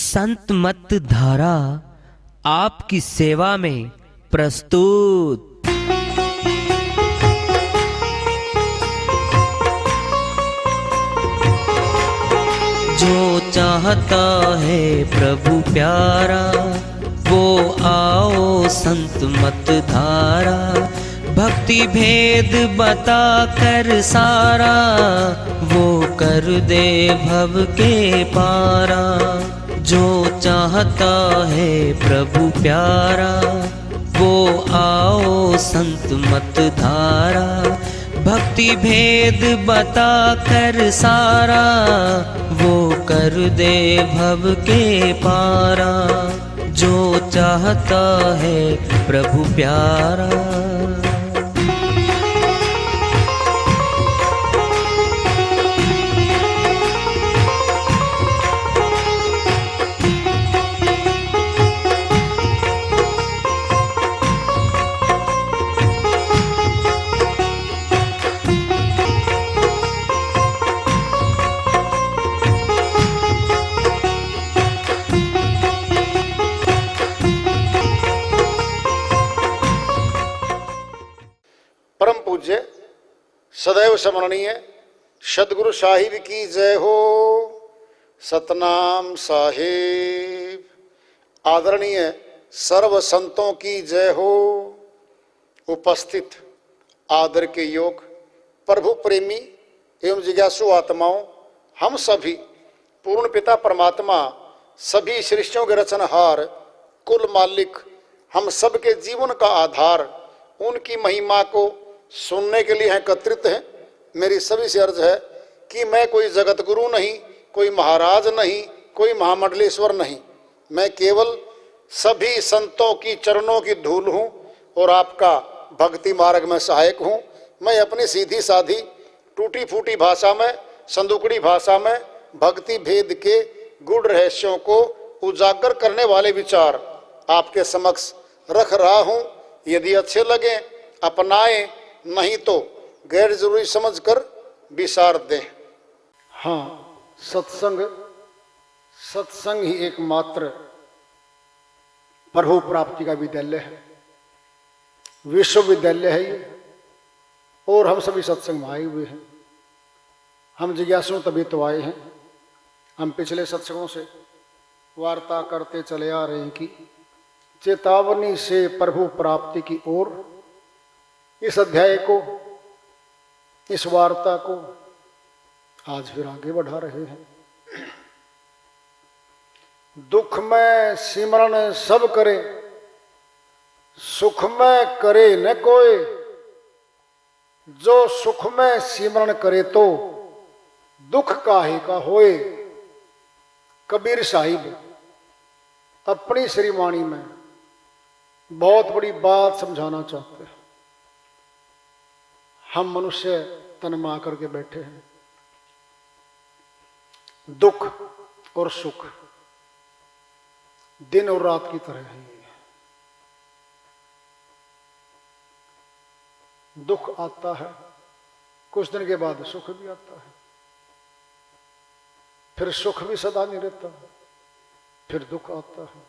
संत मत धारा आपकी सेवा में प्रस्तुत। जो चाहता है प्रभु प्यारा वो आओ संत मत धारा। भक्ति भेद बता कर सारा वो कर दे भव के पारा। जो चाहता है प्रभु प्यारा वो आओ संत मत धारा। भक्ति भेद बता कर सारा वो कर दे भव के पारा। जो चाहता है प्रभु प्यारा। परम पूज्य सदैव स्मरणीय सदगुरु साहिब की जय हो। सतनाम साहिब। आदरणीय सर्व संतों की जय हो। उपस्थित आदर के योग प्रभु प्रेमी एवं जिज्ञासु आत्माओं, हम सभी पूर्ण पिता परमात्मा सभी सृष्टियों के रचनहार कुल मालिक हम सबके जीवन का आधार उनकी महिमा को सुनने के लिए एकत्रित हैं। मेरी सभी से अर्ज है कि मैं कोई जगत गुरु नहीं, कोई महाराज नहीं, कोई महामंडलेश्वर नहीं। मैं केवल सभी संतों की चरणों की धूल हूँ और आपका भक्ति मार्ग में सहायक हूँ। मैं अपनी सीधी साधी टूटी फूटी भाषा में, संदुकड़ी भाषा में भक्ति भेद के गूढ़ रहस्यों को उजागर करने वाले विचार आपके समक्ष रख रहा हूँ। यदि अच्छे लगे अपनाएं, नहीं तो गैर जरूरी समझकर विसार दें। हाँ, सत्संग ही एकमात्र प्रभु प्राप्ति का विद्यालय है, विश्वविद्यालय है ये। और हम सभी सत्संग में आए हुए हैं। हम जिज्ञासु तभी तो आए हैं। हम पिछले सत्संगों से वार्ता करते चले आ रहे हैं कि चेतावनी से प्रभु प्राप्ति की ओर इस अध्याय को, इस वार्ता को आज फिर आगे बढ़ा रहे हैं। दुख में सिमरन सब करे, सुख में करे न कोई। जो सुख में सिमरन करे तो दुख काहे का होए। कबीर साहिब अपनी श्रीवाणी में बहुत बड़ी बात समझाना चाहते हैं। हम मनुष्य तन में आकर के बैठे हैं। दुख और सुख दिन और रात की तरह है। दुख आता है, कुछ दिन के बाद सुख भी आता है, फिर सुख भी सदा नहीं रहता, फिर दुख आता है।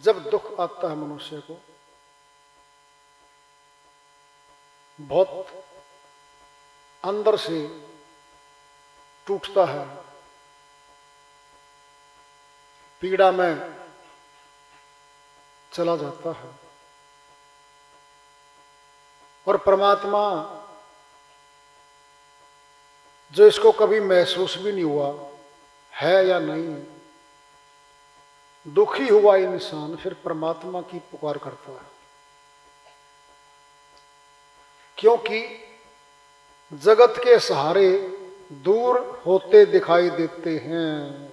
जब दुख आता है मनुष्य को बहुत अंदर से टूटता है, पीड़ा में चला जाता है। और परमात्मा जो इसको कभी महसूस भी नहीं हुआ है या नहीं, दुखी हुआ इंसान फिर परमात्मा की पुकार करता है। क्योंकि जगत के सहारे दूर होते दिखाई देते हैं,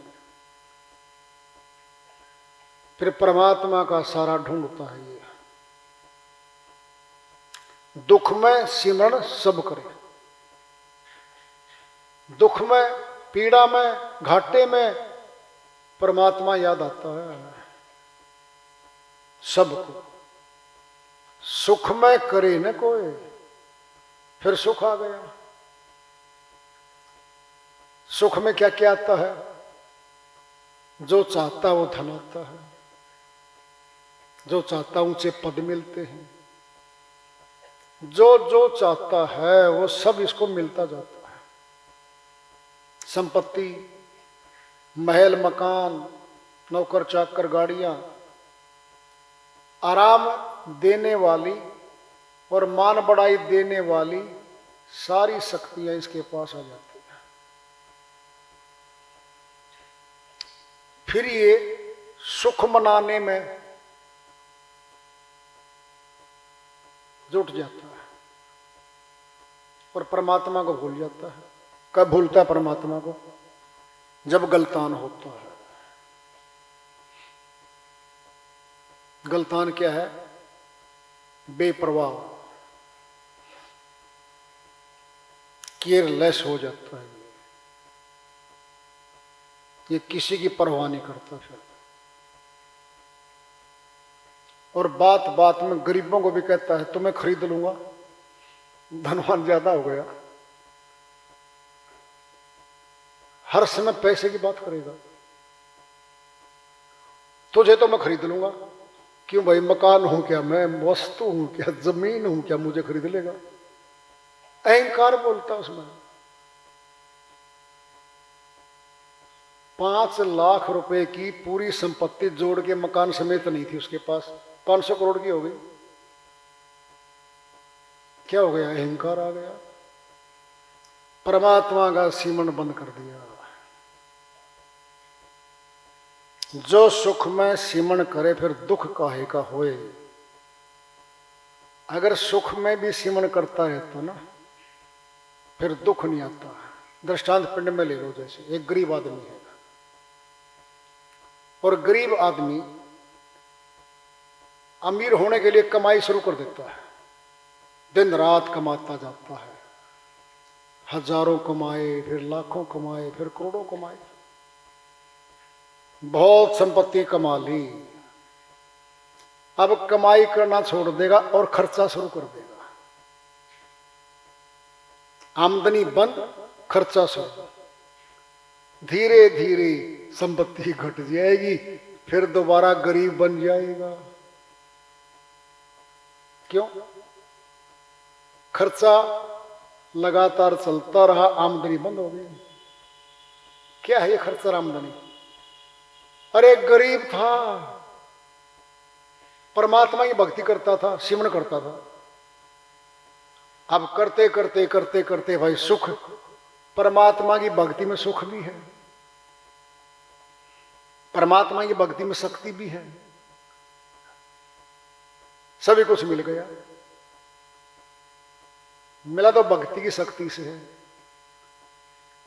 फिर परमात्मा का सारा ढूंढता है ये। दुख में सिमरन सब करे। दुख में, पीड़ा में, घाटे में परमात्मा याद आता है सबको। सुख में करे न कोई, फिर सुख आ गया। सुख में क्या क्या आता है? जो चाहता वो धन आता है, जो चाहता ऊंचे पद मिलते हैं, जो जो चाहता है वो सब इसको मिलता जाता है। संपत्ति, महल मकान, नौकर चाकर, गाड़ियां, आराम देने वाली और मान बढ़ाई देने वाली सारी शक्तियां इसके पास आ जाती हैं। फिर ये सुख मनाने में जुट जाता है और परमात्मा को भूल जाता है। कब भूलता है परमात्मा को? जब गलतान होता है। गलतान क्या है? बेपरवाह, केयरलेस हो जाता है। ये किसी की परवाह नहीं करता फिर। और बात बात में गरीबों को भी कहता है तुम्हें खरीद लूंगा, धनवान ज्यादा हो गया, हर समय पैसे की बात करेगा। तुझे तो मैं खरीद लूंगा। क्यों भाई, मकान हूं क्या मैं, वस्तु हूं क्या, जमीन हूं क्या, मुझे खरीद लेगा? अहंकार बोलता उसमें। 5 लाख रुपए की पूरी संपत्ति जोड़ के मकान समेत नहीं थी उसके पास, 500 करोड़ की हो गई। क्या हो गया? अहंकार आ गया। परमात्मा का सिमरन बंद कर दिया। जो सुख में सिमरन करे फिर दुख काहे का होए। अगर सुख में भी सिमरन करता रहता ना फिर दुख नहीं आता। दृष्टांत पिंड में ले लो, जैसे एक गरीब आदमी है और गरीब आदमी अमीर होने के लिए कमाई शुरू कर देता है, दिन रात कमाता जाता है, हजारों कमाए, फिर लाखों कमाए, फिर करोड़ों कमाए, बहुत संपत्ति कमा ली। अब कमाई करना छोड़ देगा और खर्चा शुरू कर देगा। आमदनी बंद, खर्चा शुरू। धीरे धीरे संपत्ति घट जाएगी, फिर दोबारा गरीब बन जाएगा। क्यों? खर्चा लगातार चलता रहा, आमदनी बंद हो गई। क्या है ये खर्चा और आमदनी? अरे गरीब था, परमात्मा की भक्ति करता था, सिमरन करता था। अब करते करते करते करते भाई सुख, परमात्मा की भक्ति में सुख भी है, परमात्मा की भक्ति में शक्ति भी है, सभी कुछ मिल गया। मिला तो भक्ति की शक्ति से है,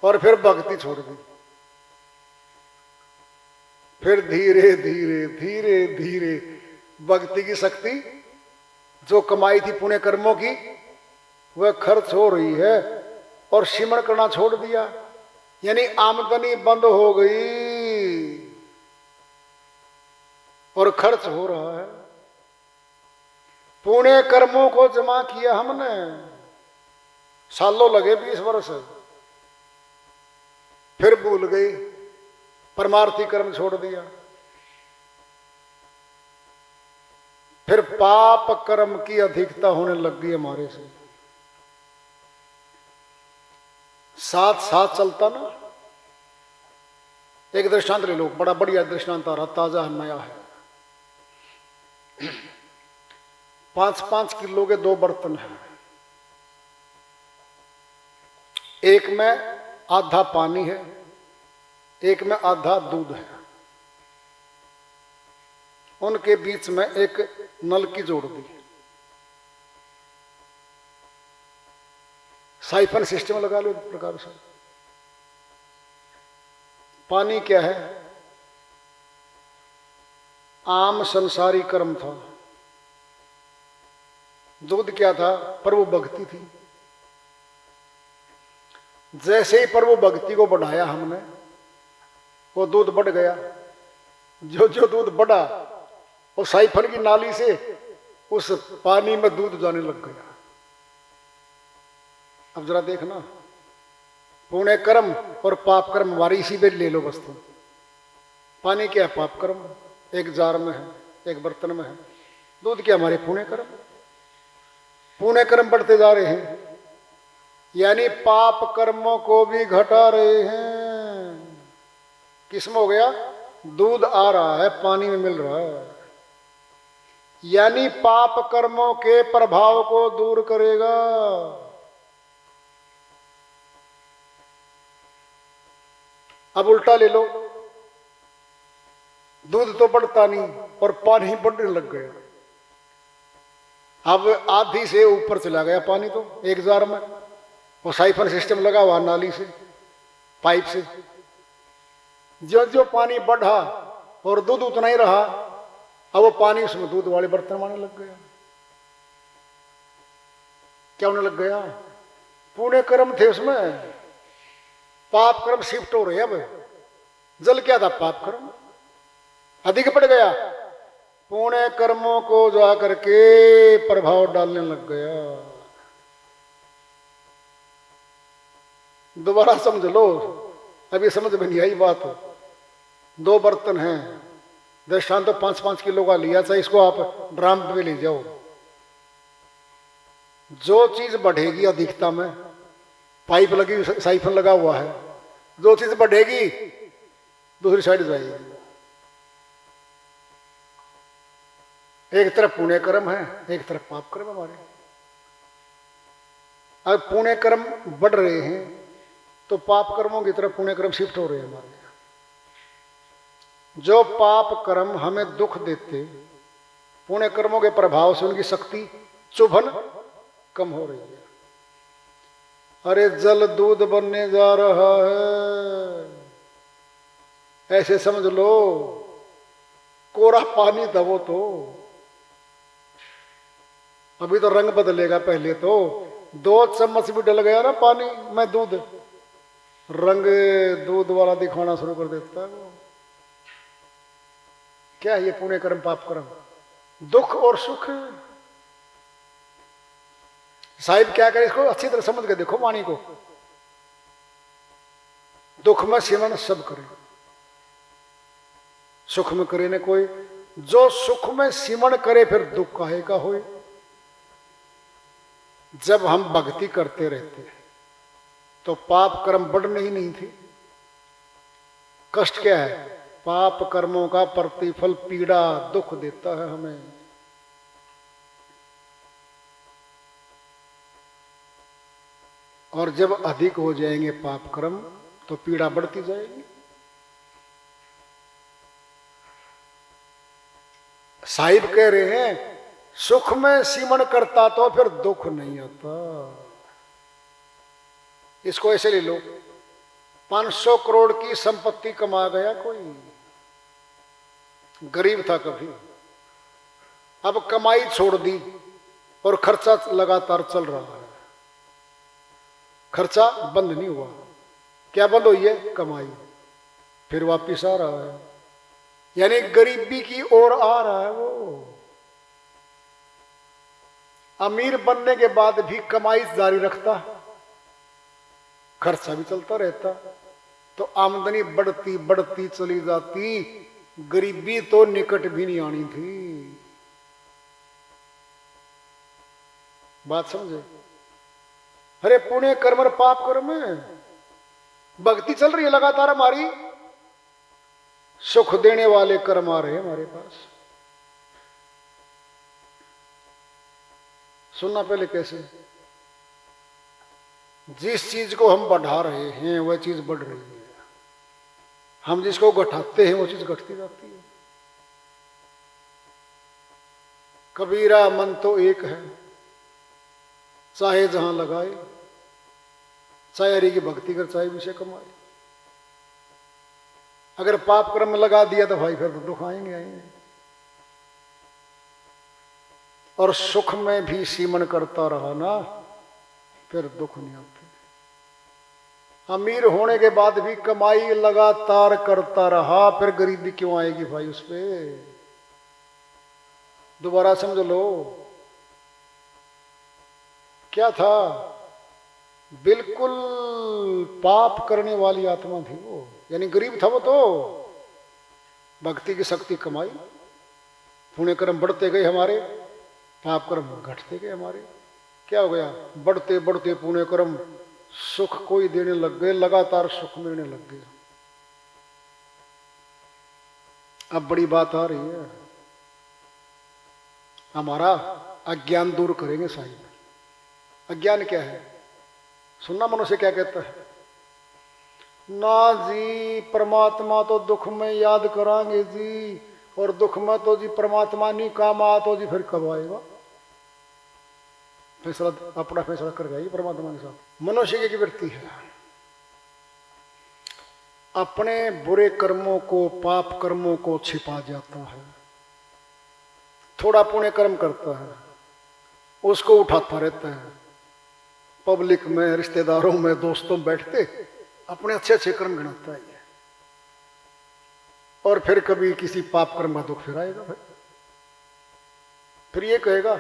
और फिर भक्ति छोड़ दी। फिर धीरे धीरे धीरे धीरे भक्ति की शक्ति जो कमाई थी पुण्य कर्मों की वह खर्च हो रही है और सिमरन करना छोड़ दिया, यानी आमदनी बंद हो गई और खर्च हो रहा है। पुण्य कर्मों को जमा किया हमने, सालों लगे, 20 वर्ष, फिर भूल गई, परमार्थी कर्म छोड़ दिया। फिर पाप कर्म की अधिकता होने लग गई हमारे से। साथ साथ चलता ना। एक दृष्टांत ले लो, बड़ा बढ़िया दृष्टांत आ रहा, ताजा है, नया है। 5-5 किलो के 2 बर्तन हैं, एक में आधा पानी है, एक में आधा दूध है। उनके बीच में एक नलकी जोड़ दी, साइफन सिस्टम लगा लो एक प्रकार से। पानी क्या है? आम संसारी कर्म था। दूध क्या था? प्रभु भक्ति थी। जैसे ही प्रभु भक्ति को बढ़ाया हमने, वो दूध बढ़ गया। जो जो दूध बढ़ा वो साइफन की नाली से उस पानी में दूध जाने लग गया। अब जरा देखना, पुण्य कर्म और पाप कर्म हमारी इसी पे ले लो वस्तु। पानी क्या है? पाप कर्म। एक जार में है, एक बर्तन में है। दूध क्या? हमारे पुण्य कर्म। पुण्य कर्म बढ़ते जा रहे हैं, यानी पाप कर्मों को भी घटा रहे हैं। किसमें हो गया? दूध आ रहा है, पानी में मिल रहा है, यानी पाप कर्मों के प्रभाव को दूर करेगा। अब उल्टा ले लो, दूध तो बढ़ता नहीं और पानी बढ़ने लग गया। अब आधी से ऊपर चला गया पानी तो एक जार में, वो साइफन सिस्टम लगा हुआ नाली से, पाइप से। जो जो पानी बढ़ा और दूध उतना ही रहा, अब वो पानी उसमें दूध वाले बर्तन में आने लग गया। क्या होने लग गया? पुण्य कर्म थे उसमें, पाप कर्म शिफ्ट हो रहे। अब जल क्या था? पाप कर्म अधिक पड़ गया, पुण्य कर्मों को जा करके प्रभाव डालने लग गया। दोबारा समझ लो, अभी समझ में नहीं आई बात। दो बर्तन हैं, दृष्टांत तो 5-5 किलो का लिया, चाहे इसको आप ड्राम पे ले जाओ। जो चीज बढ़ेगी अधिकता में, पाइप लगी, साइफन लगा हुआ है, जो चीज बढ़ेगी दूसरी साइड जाएगी। एक तरफ पुण्य कर्म है, एक तरफ पाप कर्म हमारे। अब पुण्य कर्म बढ़ रहे हैं तो पाप कर्मों की तरफ पुण्य कर्म शिफ्ट हो रहे हैं हमारे। जो पाप कर्म हमें दुख देते, पुण्य कर्मों के प्रभाव से उनकी शक्ति चुभन कम हो रही है। अरे जल दूध बनने जा रहा है, ऐसे समझ लो। कोरा पानी था वो तो, अभी तो रंग बदलेगा। पहले तो 2 चम्मच भी डल गया ना पानी में दूध, रंग दूध वाला दिखाना शुरू कर देता है वो। क्या है ये? पुण्य कर्म पाप कर्म, दुख और सुख। साहिब क्या करे? इसको अच्छी तरह समझ के देखो वाणी को। दुख में सिमरण सब करे, सुख में करे न कोई। जो सुख में सिमरण करे फिर दुख काहे का होए। जब हम भक्ति करते रहते हैं तो पाप कर्म बढ़ने ही नहीं थे। कष्ट क्या है? पाप कर्मों का प्रतिफल पीड़ा दुख देता है हमें। और जब अधिक हो जाएंगे पाप कर्म तो पीड़ा बढ़ती जाएगी। साहिब कह रहे हैं सुख में सिमरण करता तो फिर दुख नहीं आता। इसको ऐसे ले लो, 500 करोड़ की संपत्ति कमा गया कोई, गरीब था कभी, अब कमाई छोड़ दी और खर्चा लगातार चल रहा है। खर्चा बंद नहीं हुआ। क्या बंद हुई है? कमाई। फिर वापिस आ रहा है, यानी गरीबी की ओर आ रहा है वो। अमीर बनने के बाद भी कमाई जारी रखता, खर्चा भी चलता रहता, तो आमदनी बढ़ती बढ़ती चली जाती, गरीबी तो निकट भी नहीं आनी थी। बात समझे? अरे पुण्य कर्म और पाप कर्म में भक्ति चल रही है लगातार हमारी, सुख देने वाले कर्म आ रहे हैं हमारे पास। सुनना पहले कैसे? जिस चीज को हम बढ़ा रहे हैं वह चीज बढ़ रही है, हम जिसको घटाते हैं वो चीज घटती जाती है। कबीरा मन तो एक है, चाहे जहां लगाए, चाहे हरि की भक्ति कर, चाहे विषय कमाए। अगर पाप कर्म में लगा दिया तो भाई फिर तो दुख आएंगे आएंगे। और सुख में भी सीमन करता रहा ना, फिर दुख नहीं आते। अमीर होने के बाद भी कमाई लगातार करता रहा, फिर गरीबी क्यों आएगी भाई उस पे? दोबारा समझ लो। क्या था? बिल्कुल पाप करने वाली आत्मा थी वो, यानी गरीब था वो तो, भक्ति की शक्ति कमाई, पुण्य कर्म बढ़ते गए हमारे, पाप कर्म घटते गए हमारे। क्या हो गया? बढ़ते बढ़ते पुण्य कर्म सुख कोई देने लग गए, लगातार सुख मिलने लग गए। अब बड़ी बात आ रही है, हमारा अज्ञान दूर करेंगे साहिब। अज्ञान क्या है? सुनना मनुष्य क्या कहता है, ना जी परमात्मा तो दुख में याद करांगे जी, और दुख में तो जी परमात्मा नहीं काम आ तो जी फिर कब आएगा? फैसला अपना फैसला कर जाएगी परमात्मा के साथ। मनुष्य की वृत्ति है, अपने बुरे कर्मों को, पाप कर्मों को छिपा जाता है। थोड़ा पुण्य कर्म करता है, उसको उठाता रहता है, पब्लिक में, रिश्तेदारों में, दोस्तों में बैठते अपने अच्छे अच्छे कर्म गिनाता है, और फिर कभी किसी पाप कर्म का दुख फिर आएगा। फिर ये कहेगा,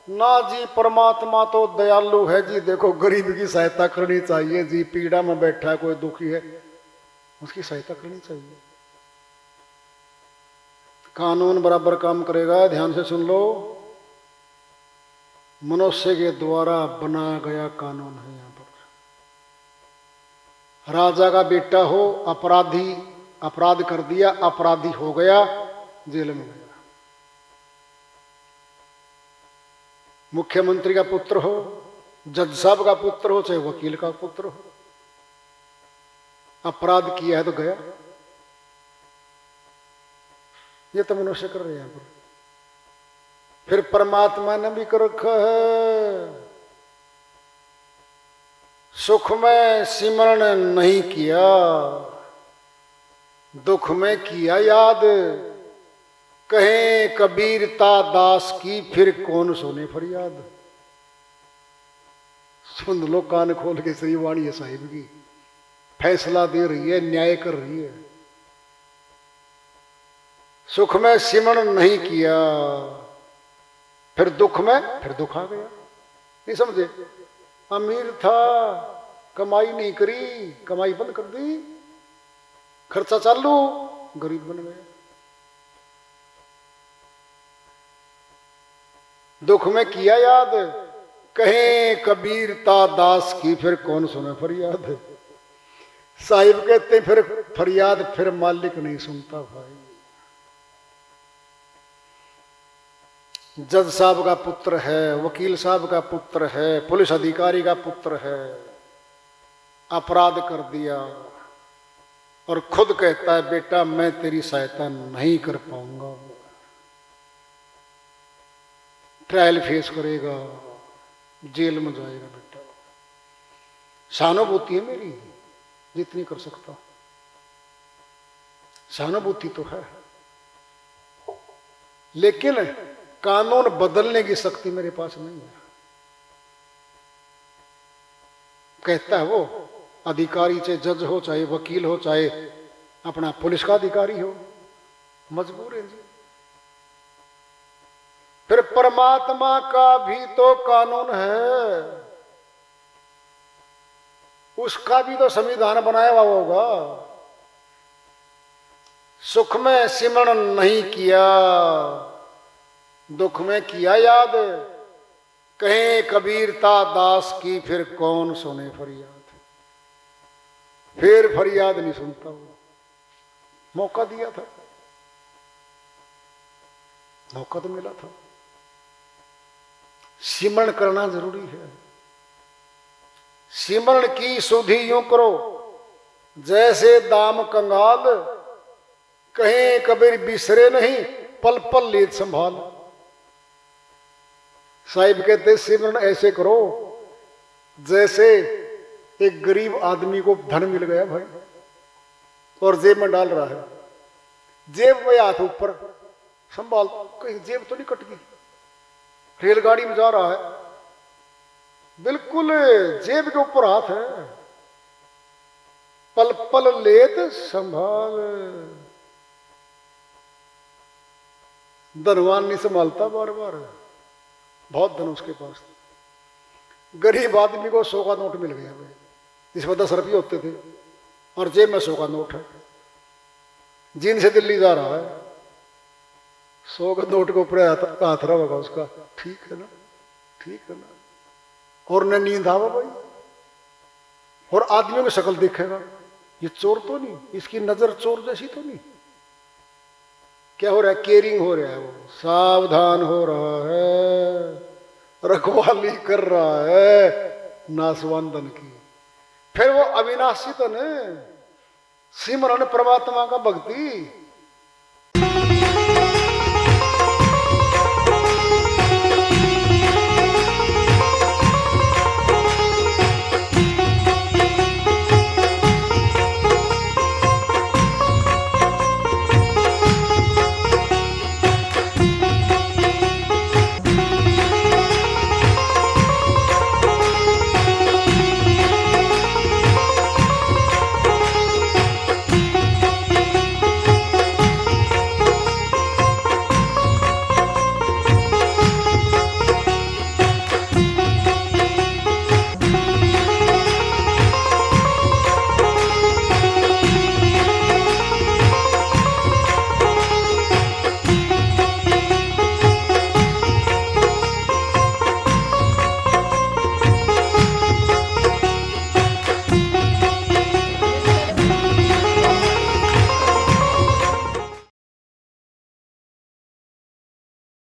ना जी परमात्मा तो दयालु है जी, देखो गरीब की सहायता करनी चाहिए जी, पीड़ा में बैठा है कोई दुखी है, उसकी सहायता करनी चाहिए। कानून बराबर काम करेगा। ध्यान से सुन लो, मनुष्य के द्वारा बनाया गया कानून है। यहां पर राजा का बेटा हो, अपराधी, अपराध कर दिया, अपराधी हो गया, जेल में गया। मुख्यमंत्री का पुत्र हो, जज साहब का पुत्र हो, चाहे वकील का पुत्र हो, अपराध किया है तो गया। ये तो मनुष्य कर रहे हैं यहां पर। फिर परमात्मा ने भी कर रखा है, सुख में सिमरण नहीं किया, दुख में किया याद, कहें कबीरता दास की फिर कौन सुने फरियाद। सुन लो कान खोल के, श्री वाणी है साहिब की, फैसला दे रही है, न्याय कर रही है। सुख में सिमरण नहीं किया, फिर दुख में, फिर दुख आ गया। नहीं समझे? अमीर था, कमाई नहीं करी, कमाई बंद कर दी, खर्चा चालू, गरीब बन गया। दुख में किया याद, कहें कबीरता दास की फिर कौन सुने फरियाद। साहिब कहते फिर फरियाद फिर मालिक नहीं सुनता भाई। जज साहब का पुत्र है, वकील साहब का पुत्र है, पुलिस अधिकारी का पुत्र है, अपराध कर दिया और खुद कहता है बेटा मैं तेरी सहायता नहीं कर पाऊंगा, ट्रायल फेस करेगा, जेल में जाएगा। बेटा सहानुभूति है मेरी जितनी कर सकता, सहानुभूति तो है, लेकिन कानून बदलने की शक्ति मेरे पास नहीं है। कहता है वो अधिकारी, चाहे जज हो, चाहे वकील हो, चाहे अपना पुलिस का अधिकारी हो, मजबूर है जी। फिर परमात्मा का भी तो कानून है, उसका भी तो संविधान बनाया हुआ होगा। सुख में सिमरण नहीं किया, दुख में किया याद, कहें कबीरता दास की फिर कौन सुने फरियाद। फिर फरियाद नहीं सुनता वो। मौका दिया था, मौका तो मिला था। सिमरण करना जरूरी है। सिमरण की सुधि यूं करो जैसे दाम कंगाल, कहें कबीर बिसरे नहीं पल पल लेत संभाल। साहिब कहते सिमरण ऐसे करो जैसे एक गरीब आदमी को धन मिल गया भाई और जेब में डाल रहा है, जेब में हाथ ऊपर संभाल, कहीं जेब तो नहीं कट गई, रेलगाड़ी में जा रहा है, बिल्कुल जेब के ऊपर हाथ है, पल पल लेत संभाल। धनवान नहीं संभालता बार बार, बहुत धन उसके पास। गरीब आदमी को 100 का नोट मिल गया भाई, जिसमें 10 रुपये होते थे और जेब में 100 का नोट है। जीन से दिल्ली जा रहा है, 100 का नोट के ऊपर हाथ रहा होगा उसका, ठीक है ना, ठीक है ना, और न नींद आवा भाई, और आदमियों की शक्ल देखेगा, ये चोर तो नहीं, इसकी नजर चोर जैसी तो नहीं। क्या हो रहा है, केयरिंग हो रहा है, वो सावधान हो रहा है, रखवाली कर रहा है नासवान धन की। फिर वो अविनाशी धन है, सिमरन परमात्मा का भक्ति,